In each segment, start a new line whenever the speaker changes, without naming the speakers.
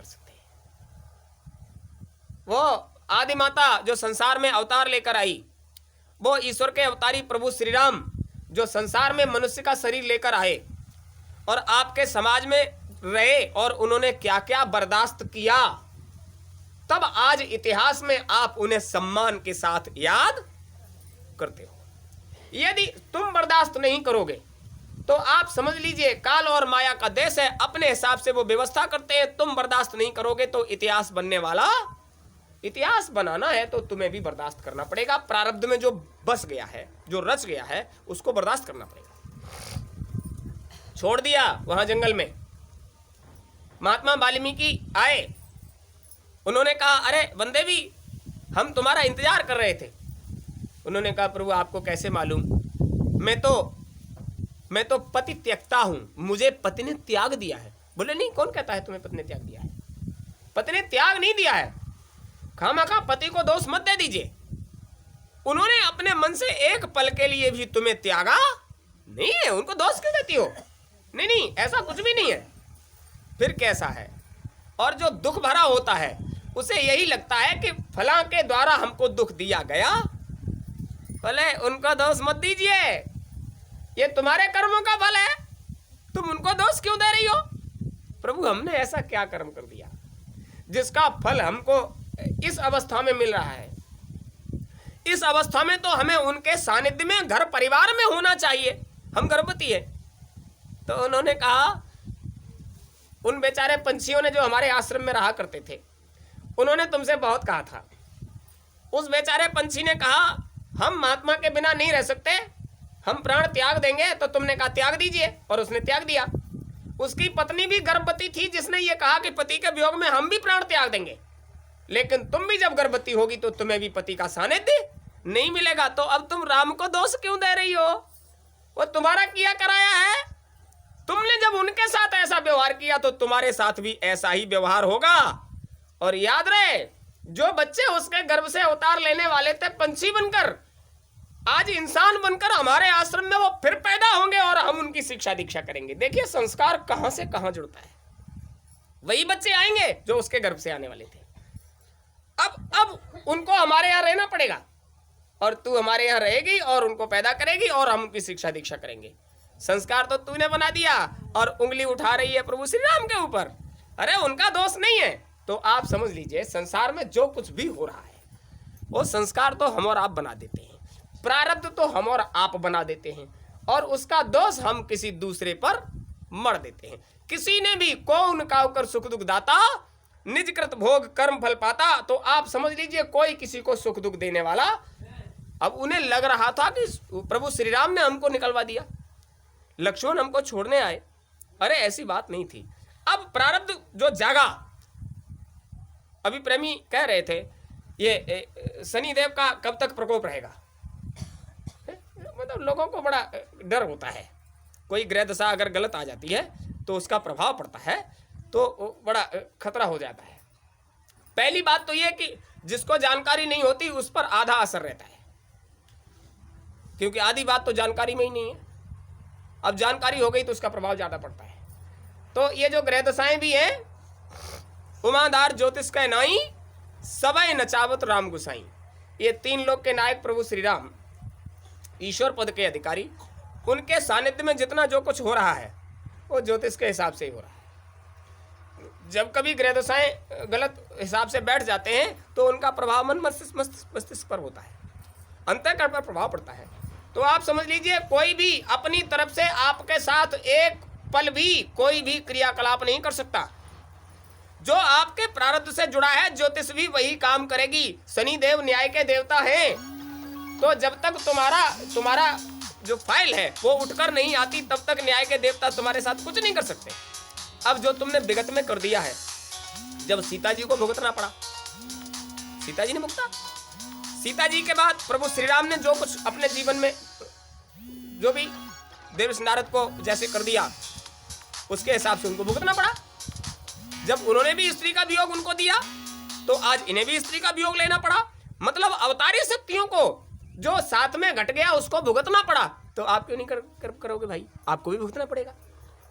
कर सकते। वो आदि माता जो संसार में अवतार लेकर आई, वो ईश्वर के अवतारी प्रभु श्री राम जो संसार में मनुष्य का शरीर लेकर आए और आपके समाज में रहे और उन्होंने क्या क्या बर्दाश्त किया, तब आज इतिहास में आप उन्हें सम्मान के साथ याद करते हो। यदि तुम बर्दाश्त नहीं करोगे तो आप समझ लीजिए काल और माया का देश है, अपने हिसाब से वो व्यवस्था करते हैं। तुम बर्दाश्त नहीं करोगे तो इतिहास बनने वाला, इतिहास बनाना है तो तुम्हें भी बर्दाश्त करना पड़ेगा। प्रारब्ध में जो बस गया है, जो रच गया है, उसको बर्दाश्त करना पड़ेगा। छोड़ दिया वहां जंगल में, महात्मा वाल्मीकि आए, उन्होंने कहा अरे वनदेवी हम तुम्हारा इंतजार कर रहे थे। उन्होंने कहा प्रभु आपको कैसे मालूम, मैं तो पति त्यक्ता हूं, मुझे पति ने त्याग दिया है। बोले नहीं, कौन कहता है तुम्हें पति ने त्याग दिया है? पति ने त्याग नहीं दिया है, खामखा पति को दोष मत दे दीजिए। उन्होंने अपने मन से एक पल के लिए भी तुम्हें त्यागा नहीं है, उनको दोष क्यों देती हो? नहीं नहीं, ऐसा कुछ भी नहीं है। फिर कैसा है? और जो दुख भरा होता है उसे यही लगता है कि फला के द्वारा हमको दुख दिया गया। भले उनको दोष मत दीजिए, ये तुम्हारे कर्मों का फल है, तुम उनको दोष क्यों दे रही हो? प्रभु हमने ऐसा क्या कर्म कर दिया जिसका फल हमको इस अवस्था में मिल रहा है? इस अवस्था में तो हमें उनके सानिध्य में घर परिवार में होना चाहिए, हम गर्भवती है। तो उन्होंने कहा, उन बेचारे पंछियों ने जो हमारे आश्रम में रहा करते थे, उन्होंने तुमसे बहुत कहा था। उस बेचारे पंछी ने कहा हम महात्मा के बिना नहीं रह सकते, हम प्राण त्याग देंगे। तो तुमने कहा त्याग दीजिए, और उसने त्याग दिया। उसकी पत्नी भी गर्भवती थी जिसने ये कहा कि पति के वियोग में हम भी प्राण त्याग देंगे, लेकिन तुम भी जब गर्भवती होगी तो तुम्हें भी पति का सानिध्य नहीं मिलेगा। तो अब तुम राम को दोष क्यों दे रही हो? वो तुम्हारा किया कराया है। तुमने जब उनके साथ ऐसा व्यवहार किया तो तुम्हारे साथ भी ऐसा ही व्यवहार होगा। और याद रहे, जो बच्चे उसके गर्भ से अवतार लेने वाले थे पंछी बनकर, आज इंसान बनकर हमारे आश्रम में वो फिर पैदा होंगे और हम उनकी शिक्षा दीक्षा करेंगे। देखिए संस्कार कहां से कहां जुड़ता है। वही बच्चे आएंगे जो उसके गर्भ से आने वाले थे। अब उनको हमारे यहाँ रहना पड़ेगा, और तू हमारे यहाँ रहेगी और उनको पैदा करेगी और हम उनकी शिक्षा दीक्षा करेंगे। संस्कार तो तूने बना दिया और उंगली उठा रही है प्रभु श्री राम के ऊपर। अरे उनका दोष नहीं है। तो आप समझ लीजिए संसार में जो कुछ भी हो रहा है वो संस्कार तो हम और आप बना देते हैं, प्रारब्ध तो हम और आप बना देते हैं, और उसका दोष हम किसी दूसरे पर मर देते हैं। किसी ने भी कौन कावकर सुख दुख दाता, निज कृत भोग कर्म फल पाता। तो आप समझ लीजिए कोई किसी को सुख दुख देने वाला। अब उन्हें लग रहा था कि प्रभु श्री राम ने हमको निकलवा दिया, लक्ष्मण हमको छोड़ने आए। अरे ऐसी बात नहीं थी। अब प्रारब्ध जो जागा, अभी प्रेमी कह रहे थे ये शनिदेव का कब तक प्रकोप रहेगा। मतलब लोगों को बड़ा डर होता है, कोई ग्रह दशा अगर गलत आ जाती है तो उसका प्रभाव पड़ता है, तो बड़ा खतरा हो जाता है। पहली बात तो यह कि जिसको जानकारी नहीं होती उस पर आधा असर रहता है, क्योंकि आधी बात तो जानकारी में ही नहीं है। अब जानकारी हो गई तो उसका प्रभाव ज्यादा पड़ता है। तो ये जो ग्रह दशाएं भी हैं, उमादार ज्योतिष का नाई सबय नचावत राम गुसाई, ये तीन लोग के नायक प्रभु श्री राम, ईश्वर पद के अधिकारी, उनके सानिध्य में जितना जो कुछ हो रहा है वो ज्योतिष के हिसाब से ही हो रहा है। जब कभी ग्रह दशाएं गलत हिसाब से बैठ जाते हैं तो उनका प्रभाव मन मस्तिष्क पर होता है, अंतःकरण पर प्रभाव पड़ता है। तो आप समझ लीजिए कोई भी अपनी तरफ से आपके साथ एक पल भी कोई भी क्रियाकलाप नहीं कर सकता। जो आपके प्रारब्ध से जुड़ा है ज्योतिष भी वही काम करेगी। शनि देव न्याय के देवता हैं, तो जब तक तुम्हारा जो फाइल है वो उठकर नहीं आती तब तक न्याय के देवता तुम्हारे साथ कुछ नहीं कर सकते। अब जो तुमने विगत में कर दिया है, जब सीता जी को भुगतना पड़ा, सीता जी ने भुगता। सीता जी के बाद प्रभु श्री राम ने जो कुछ अपने जीवन में जो भी देवर्षि नारद को जैसे कर दिया उसके हिसाब से उनको भुगतना पड़ा। जब उन्होंने भी स्त्री का वियोग उनको दिया तो आज इन्हें भी स्त्री का वियोग लेना पड़ा। मतलब अवतारी शक्तियों को जो साथ में घट गया उसको भुगतना पड़ा। तो आप क्यों नहीं करोगे भाई, आपको भी भुगतना पड़ेगा।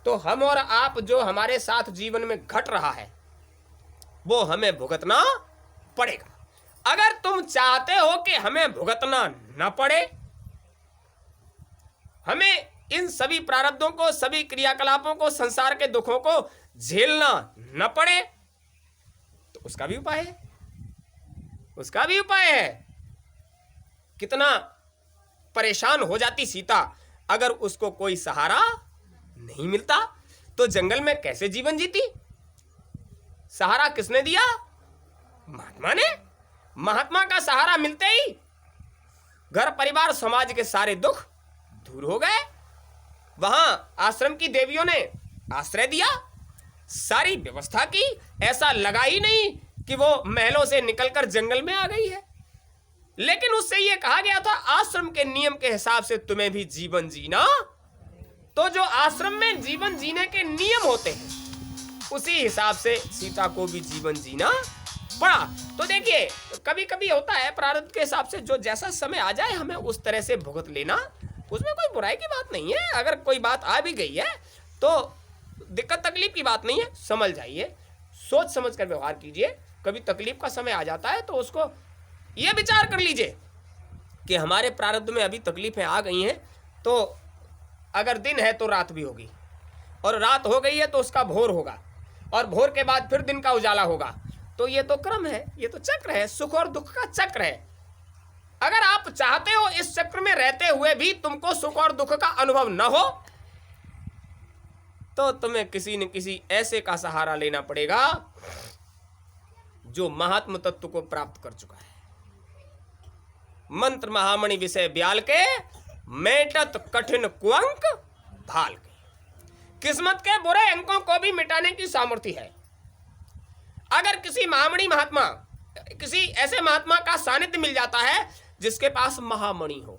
तो हम और आप जो हमारे साथ जीवन में घट रहा है वो हमें भुगतना पड़ेगा। अगर तुम चाहते हो कि हमें भुगतना न पड़े, हमें इन सभी प्रारब्धों को, सभी क्रियाकलापों को, संसार के दुखों को झेलना न पड़े, तो उसका भी उपाय है, उसका भी उपाय है। कितना परेशान हो जाती सीता अगर उसको कोई सहारा नहीं मिलता, तो जंगल में कैसे जीवन जीती। सहारा किसने दिया? महात्मा ने। महात्मा का सहारा मिलते ही घर परिवार समाज के सारे दुख दूर हो गए। वहां आश्रम की देवियों ने आश्रय दिया, सारी व्यवस्था की। ऐसा लगा ही नहीं कि वो महलों से निकलकर जंगल में आ गई है। लेकिन उससे यह कहा गया था आश्रम के नियम के हिसाब से तुम्हें भी जीवन जीना। तो जो आश्रम में जीवन जीने के नियम होते हैं, उसी हिसाब से सीता को भी जीवन जीना पड़ा। तो देखिए, कभी कभी होता है प्रारब्ध के हिसाब से जो जैसा समय आ जाए हमें उस तरह से भुगत लेना, उसमें कोई बुराई की बात नहीं है। अगर कोई बात आ भी गई है तो दिक्कत तकलीफ की बात नहीं है, समझ जाइए, सोच समझ कर व्यवहार कीजिए। कभी तकलीफ का समय आ जाता है तो उसको ये विचार कर लीजिए कि हमारे प्रारब्ध में अभी तकलीफें आ गई हैं, तो अगर दिन है तो रात भी होगी, और रात हो गई है तो उसका भोर होगा, और भोर के बाद फिर दिन का उजाला होगा। तो ये तो क्रम है, ये तो चक्र है, सुख और दुख का चक्र है। अगर आप चाहते हो इस चक्र में रहते हुए भी तुमको सुख और दुख का अनुभव न हो, तो तुम्हें किसी न किसी ऐसे का सहारा लेना पड़ेगा जो महात्म तत्व को प्राप्त कर चुका है। मंत्र महामणि विषय ब्याल के, मेटत कठिन कुअंक भाल के। किस्मत के बुरे अंकों को भी मिटाने की सामर्थ्य है। अगर किसी महामणि महात्मा, किसी ऐसे महात्मा का सानिध्य मिल जाता है जिसके पास महामणि हो,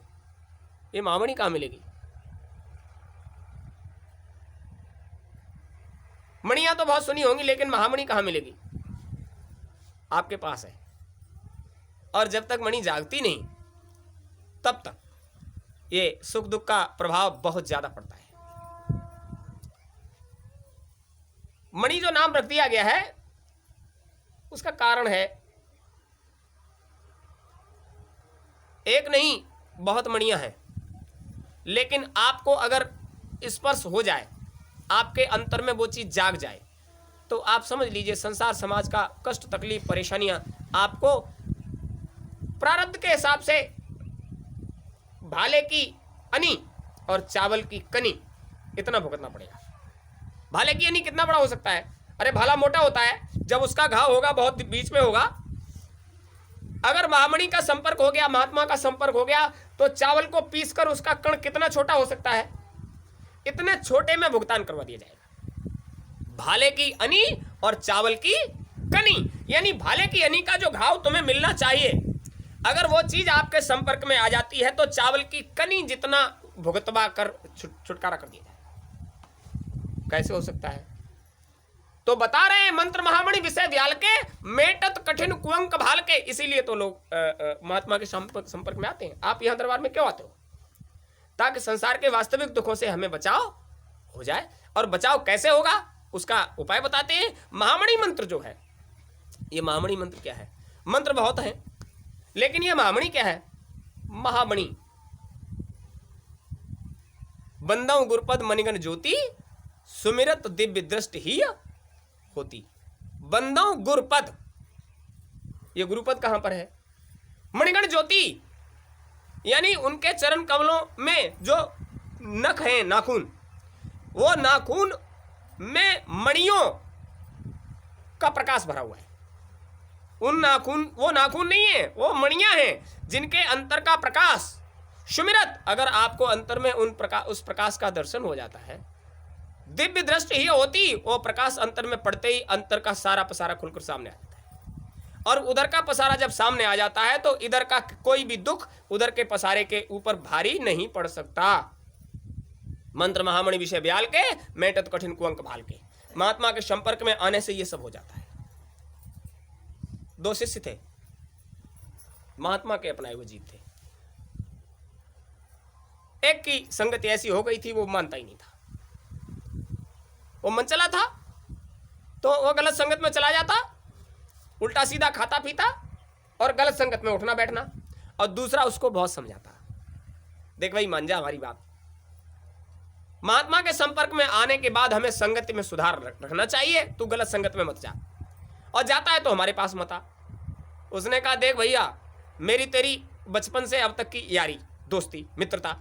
ये महामणि कहां मिलेगी? मणियां तो बहुत सुनी होंगी, लेकिन महामणि कहां मिलेगी? आपके पास है। और जब तक मणि जागती नहीं तब तक ये सुख दुख का प्रभाव बहुत ज्यादा पड़ता है। मणि जो नाम रख दिया गया है उसका कारण है, एक नहीं बहुत मणियां हैं, लेकिन आपको अगर स्पर्श हो जाए, आपके अंतर में वो चीज जाग जाए, तो आप समझ लीजिए संसार समाज का कष्ट तकलीफ परेशानियां आपको प्रारब्ध के हिसाब से भाले की अनी और चावल की कनी इतना भुगतना पड़ेगा। भाले की अनी कितना बड़ा हो सकता है? अरे भाला मोटा होता है, जब उसका घाव होगा बहुत बीच में होगा। अगर महामणि का संपर्क हो गया, महात्मा का संपर्क हो गया, तो चावल को पीसकर उसका कण कितना छोटा हो सकता है? इतने छोटे में भुगतान करवा दिया जाएगा। भाले की अनी और चावल की कनी, यानी भाले की अनी का जो घाव तुम्हें मिलना चाहिए, अगर वो चीज आपके संपर्क में आ जाती है तो चावल की कनी जितना भुगतवा कर छुटकारा कर दिया जाए। कैसे हो सकता है? तो बता रहे हैं मंत्र महामणि विषय व्याल के, मेटत कठिन कुअंक भाल के। इसीलिए तो लोग महात्मा के संपर्क में आते हैं। आप यहां दरबार में क्यों आते हो? ताकि संसार के वास्तविक दुखों से हमें बचाव हो जाए। और बचाव कैसे होगा उसका उपाय बताते हैं। महामणि मंत्र जो है, ये महामणि मंत्र क्या है? मंत्र बहुत है, लेकिन ये महामणि क्या है? महामणि बंदौ गुरुपद मणिगण ज्योति, सुमिरत दिव्य दृष्टि ही होती। बंदौ गुरुपद, ये गुरुपद कहां पर है? मणिगण ज्योति, यानी उनके चरण कमलों में जो नख हैं, नाखून, वो नाखून में मणियों का प्रकाश भरा हुआ है। उन नाखून, वो नाखून नहीं है, वो मणियां हैं जिनके अंतर का प्रकाश सुमिरत, अगर आपको अंतर में उस प्रकाश का दर्शन हो जाता है, दिव्य दृष्टि ही होती। वो प्रकाश अंतर में पड़ते ही अंतर का सारा पसारा खुलकर सामने आ जाता है। और उधर का पसारा जब सामने आ जाता है तो इधर का कोई भी दुख उधर के पसारे के ऊपर भारी नहीं पड़ सकता। मंत्र महामणि विषय ब्याल के, मेटत कठिन कुअंक भाल के। महात्मा के संपर्क में आने से यह सब हो जाता है। दो शिष्य थे, महात्मा के अपनाए हुए जीव थे। एक की संगति ऐसी हो गई थी, वो मानता ही नहीं था, वो मन चला था, तो वो गलत संगत में चला जाता उल्टा सीधा खाता पीता और गलत संगत में उठना बैठना, और दूसरा उसको बहुत समझाता, देख भाई मान जा हमारी बात। महात्मा के संपर्क में आने के बाद हमें संगत में सुधार रखना चाहिए, तू गलत संगत में मत जा, और जाता है तो हमारे पास मत आ। उसने कहा देख भैया, मेरी तेरी बचपन से अब तक की यारी, दोस्ती, मित्रता,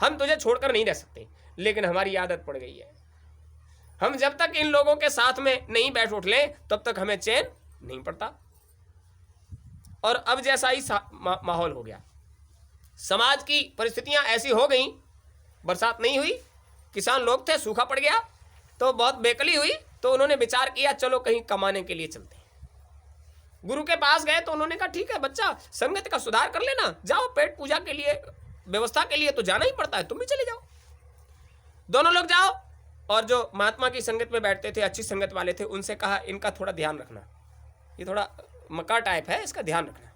हम तुझे छोड़कर नहीं रह सकते, लेकिन हमारी आदत पड़ गई है, हम जब तक इन लोगों के साथ में नहीं बैठ उठ ले तब तक हमें चैन नहीं पड़ता। और अब जैसा ही माहौल हो गया, समाज की परिस्थितियां ऐसी हो गई, बरसात नहीं हुई, किसान लोग थे, सूखा पड़ गया, तो बहुत बेकली हुई, तो उन्होंने विचार किया चलो कहीं कमाने के लिए चलते हैं। गुरु के पास गए तो उन्होंने कहा ठीक है बच्चा, संगत का सुधार कर लेना, जाओ, पेट पूजा के लिए, व्यवस्था के लिए तो जाना ही पड़ता है, तुम भी चले जाओ। दोनों लोग जाओ, और जो महात्मा की संगत में बैठते थे, अच्छी संगत वाले थे, उनसे कहा इनका थोड़ा ध्यान रखना, ये थोड़ा मक्का टाइप है, इसका ध्यान रखना।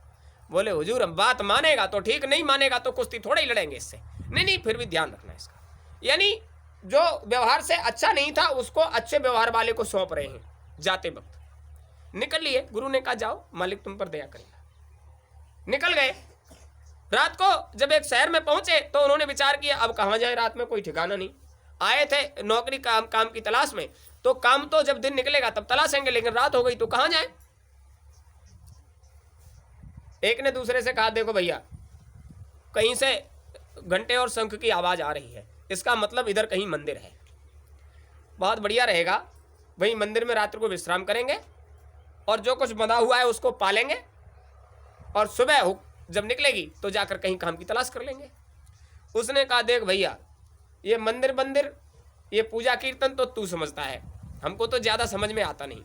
बोले हुजूर हम बात मानेगा तो ठीक, नहीं मानेगा तो कुश्ती थोड़ा ही लड़ेंगे इससे। नहीं फिर भी ध्यान रखना इसका। यानी जो व्यवहार से अच्छा नहीं था उसको अच्छे व्यवहार वाले को सौंप रहे हैं जाते वक्त। निकल लिए, गुरु ने कहा जाओ, मालिक तुम पर दया करेगा। निकल गए। रात को जब एक शहर में पहुंचे तो उन्होंने विचार किया अब कहाँ जाए, रात में कोई ठिकाना नहीं। आए थे नौकरी काम की तलाश में, तो काम तो जब दिन निकलेगा तब तलाशेंगे, लेकिन रात हो गई तो कहाँ जाए। एक ने दूसरे से कहा देखो भैया, कहीं से घंटे और शंख की आवाज आ रही है, इसका मतलब इधर कहीं मंदिर है, बहुत बढ़िया रहेगा, वहीं मंदिर में रात्रि को विश्राम करेंगे और जो कुछ बंधा हुआ है उसको पालेंगे, और सुबह जब निकलेगी तो जाकर कहीं काम की तलाश कर लेंगे। उसने कहा देख भैया, ये मंदिर ये पूजा कीर्तन तो तू समझता है, हमको तो ज़्यादा समझ में आता नहीं,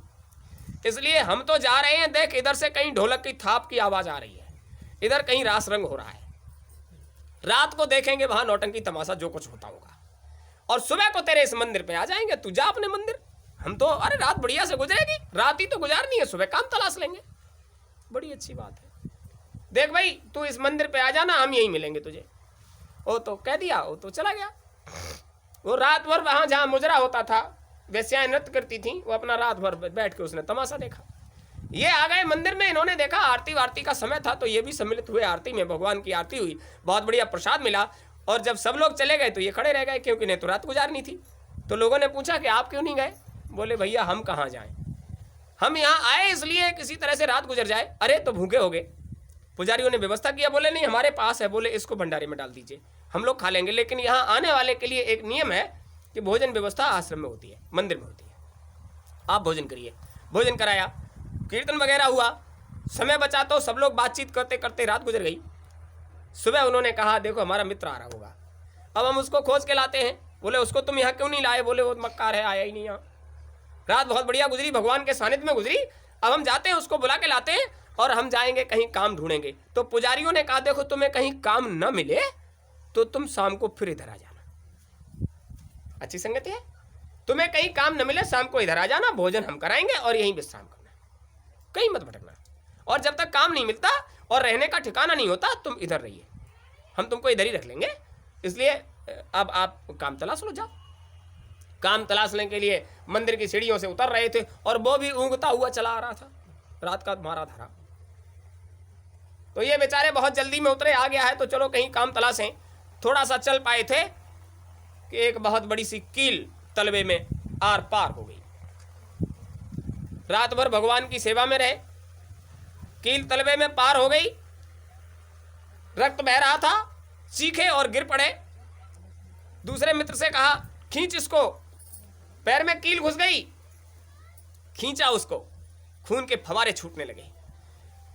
इसलिए हम तो जा रहे हैं। देख इधर से कहीं ढोलक की थाप की आवाज़ आ रही है, इधर कहीं रास रंग हो रहा है, रात को देखेंगे वहाँ नौटंकी तमाशा जो कुछ होता होगा, और सुबह को तेरे इस मंदिर पे आ जाएंगे, तू जा अपने मंदिर, हम तो अरे रात बढ़िया से गुजरेगी, रात ही तो गुजारनी है, सुबह काम तलाश लेंगे। बड़ी अच्छी बात है, देख भाई तू इस मंदिर पे आ जाना, हम यहीं मिलेंगे तुझे। वो तो कह दिया, वो तो चला गया। वो रात भर वहाँ जहाँ मुजरा होता था, वैश्याएं नृत्य करती थी, वो अपना रात भर बैठ के उसने तमाशा देखा। ये आ गए मंदिर में, इन्होंने देखा आरती वारती का समय था, तो ये भी सम्मिलित हुए आरती में, भगवान की आरती हुई, बहुत बढ़िया प्रसाद मिला। और जब सब लोग चले गए तो ये खड़े रह गए, क्योंकि इन्हें तो रात गुजारनी थी। तो लोगों ने पूछा कि आप क्यों नहीं गए? बोले भैया हम कहाँ जाएं, हम यहाँ आए इसलिए किसी तरह से रात गुजर जाए। अरे तो भूखे हो गए, पुजारियों ने व्यवस्था किया। बोले नहीं हमारे पास है, बोले इसको भंडारे में डाल दीजिए, हम लोग खा लेंगे, लेकिन यहाँ आने वाले के लिए एक नियम है कि भोजन व्यवस्था आश्रम में होती है, मंदिर में होती है, आप भोजन करिए। भोजन कराया, कीर्तन वगैरह हुआ, समय बचा तो सब लोग बातचीत करते करते रात गुजर गई। सुबह उन्होंने कहा देखो हमारा मित्र आ रहा होगा, अब हम उसको खोज के लाते हैं। बोले उसको तुम यहाँ क्यों नहीं लाए? बोले वो मक्कार है, आया ही नहीं यहाँ। रात बहुत बढ़िया गुजरी, भगवान के सानिध्य में गुजरी, अब हम जाते हैं, उसको बुला के लाते हैं और हम जाएंगे कहीं काम ढूंढेंगे। तो पुजारियों ने कहा देखो तुम्हें कहीं काम न मिले तो तुम शाम को फिर इधर आ जाना, अच्छी संगति है, तुम्हें कहीं काम न मिले शाम को इधर आ जाना, भोजन हम कराएंगे और यहीं विश्राम करना, कहीं मत भटकना। और जब तक काम नहीं मिलता और रहने का ठिकाना नहीं होता तुम इधर रहिए, हम तुमको इधर ही रख लेंगे, इसलिए अब आप काम तलाश लो, जाओ। काम तलाशने के लिए मंदिर की सीढ़ियों से उतर रहे थे और वो भी ऊँगता हुआ चला आ रहा था, रात का मारा धारा। तो ये बेचारे बहुत जल्दी में उतरे, आ गया है तो चलो कहीं काम तलाशें। थोड़ा सा चल पाए थे कि एक बहुत बड़ी सी कील तलवे में आर पार हो गई। रात भर भगवान की सेवा में रहे, कील तलवे में पार हो गई, रक्त बह रहा था, चीखे और गिर पड़े। दूसरे मित्र से कहा खींच इसको, पैर में कील घुस गई, खींचा उसको, खून के फवारे छूटने लगे।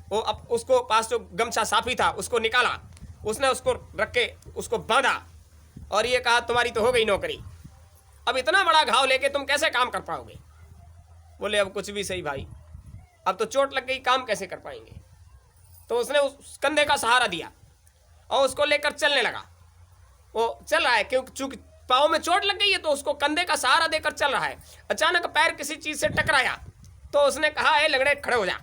वो अब उसको पास जो गमछा साफी था उसको निकाला, उसने उसको रख के उसको बांधा और ये कहा तुम्हारी तो हो गई नौकरी, अब इतना बड़ा घाव लेके तुम कैसे काम कर पाओगे? बोले अब कुछ भी सही भाई, अब तो चोट लग गई, काम कैसे कर पाएंगे? तो उसने उस कंधे का सहारा दिया और उसको लेकर चलने लगा। वो चल रहा है क्योंकि चूंकि पाँव में चोट लग गई है तो उसको कंधे का सहारा देकर चल रहा है। अचानक पैर किसी चीज से टकराया तो उसने कहा ए लंगड़े खड़े हो जा।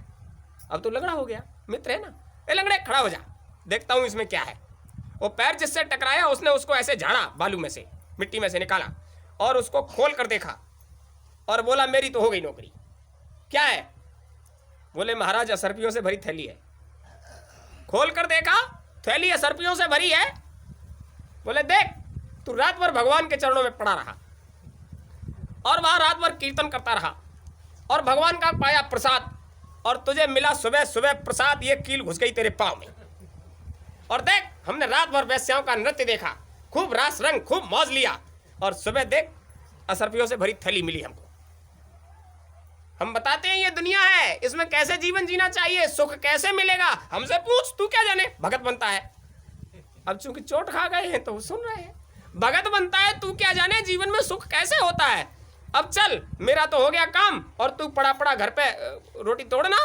अब तो लंगड़ा हो गया, मित्र है ना, ए लंगड़े खड़ा हो जा, देखता हूं इसमें क्या है। वो पैर जिससे टकराया उसने उसको ऐसे झाड़ा, बालू में से, मिट्टी में से निकाला और उसको खोल कर देखा और बोला मेरी तो हो गई नौकरी। क्या है? बोले महाराज असर्पियों से भरी थैली है। खोल कर देखा, थैली असर्पियों से भरी है। बोले देख, तू रात भर भगवान के चरणों में पड़ा रहा और वहां रात भर कीर्तन करता रहा और भगवान का पाया प्रसाद, और तुझे मिला सुबह सुबह प्रसाद, ये कील घुस गई तेरे पाँव में। और देख, हमने रात भर वैश्याओं का नृत्य देखा, खूब रास रंग, खूब मौज लिया, और सुबह देख असर्पियों से भरी थैली मिली हमको। हम बताते हैं ये दुनिया है, इसमें कैसे जीवन जीना चाहिए, सुख कैसे मिलेगा, हमसे पूछ, तू क्या जाने। भगत बनता है, अब चूंकि चोट खा गए हैं तो वो सुन रहे हैं। भगत बनता है, तू क्या जाने जीवन में सुख कैसे होता है। अब चल, मेरा तो हो गया काम और तू पड़ा पड़ा घर पे रोटी तोड़ना,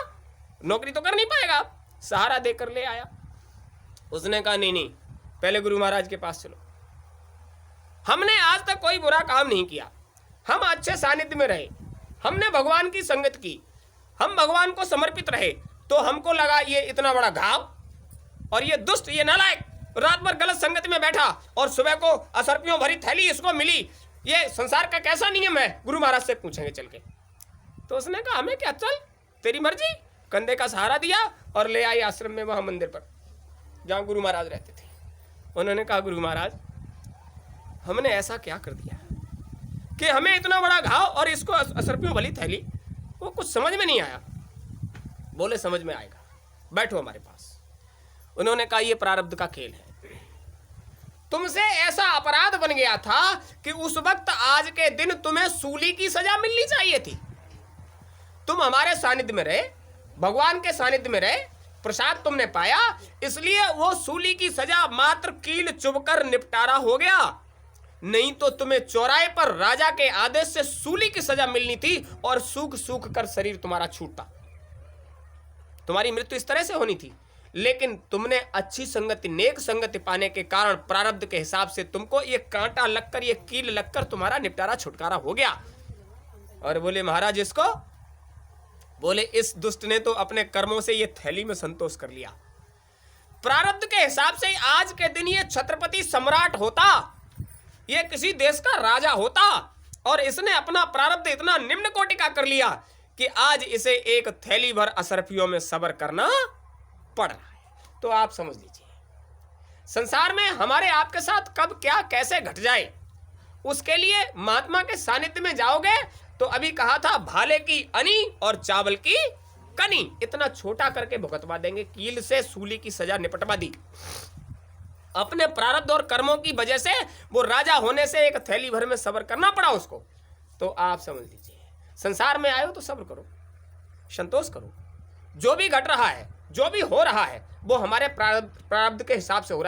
नौकरी तो कर नहीं पाएगा। सहारा देकर ले आया। उसने कहा नहीं नहीं, पहले गुरु महाराज के पास चलो। हमने आज तक कोई बुरा काम नहीं किया, हम अच्छे सानिध्य में रहे, हमने भगवान की संगत की, हम भगवान को समर्पित रहे, तो हमको लगा ये इतना बड़ा घाव, और ये दुष्ट, ये नालायक रात भर गलत संगत में बैठा और सुबह को असर्पियों भरी थैली इसको मिली, ये संसार का कैसा नियम है, गुरु महाराज से पूछेंगे चल के। तो उसने कहा हमें क्या, चल तेरी मर्जी। कंधे का सहारा दिया और ले आई आश्रम में, वहां मंदिर पर जहां गुरु महाराज रहते थे। उन्होंने कहा गुरु महाराज, हमने ऐसा क्या कर दिया कि हमें इतना बड़ा घाव और इसको असर्पियों भली थैली, वो कुछ समझ में नहीं आया। बोले समझ में आएगा, बैठो हमारे पास। उन्होंने कहा ये प्रारब्ध का खेल है, तुमसे ऐसा अपराध बन गया था कि उस वक्त आज के दिन तुम्हें सूली की सजा मिलनी चाहिए थी। तुम हमारे सानिध्य में रहे, भगवान के सानिध्य में रहे, प्रसाद तुमने पाया, इसलिए वो सूली की सजा मात्र कील चुभकर निपटारा हो गया, नहीं तो तुम्हें चौराहे पर राजा के आदेश से सूली की सजा मिलनी थी और सूख सूख कर शरीर तुम्हारा छूटता, तुम्हारी मृत्यु इस तरह से होनी थी। लेकिन तुमने अच्छी संगति, नेक संगति पाने के कारण प्रारब्ध के हिसाब से तुमको ये कांटा लगकर, ये कील लगकर तुम्हारा निपटारा छुटकारा हो गया। और बोले महाराज इसको, बोले इस दुष्ट ने तो अपने कर्मों से ये थैली में संतोष कर लिया। प्रारब्ध के हिसाब से आज के दिन ये छत्रपति सम्राट होता, ये किसी देश का राजा होता, और इसने अपना प्रारब्ध इतना निम्न कोटि का कर लिया कि आज इसे एक थैली भर असर्पियों में सब्र करना पड़ रहा है। तो आप समझ लीजिए, संसार में हमारे आपके साथ कब क्या कैसे घट जाए, उसके लिए महात्मा के सानिध्य में जाओगे तो अभी कहा था भाले की अनी और चावल की कनी, इतना छोटा करके भुगतवा देंगे, कील से सूली की सजा निपटवा दी। अपने प्रारब्ध और कर्मों की वजह से वो राजा होने से एक थैली भर में सब्र करना पड़ा उसको। तो आप समझ लीजिए, संसार में आए हो तो सब्र करो, संतोष करो, जो भी घट रहा है, जो भी हो रहा है, वो हमारे प्रारब्ध के हिसाब से हो रहा है।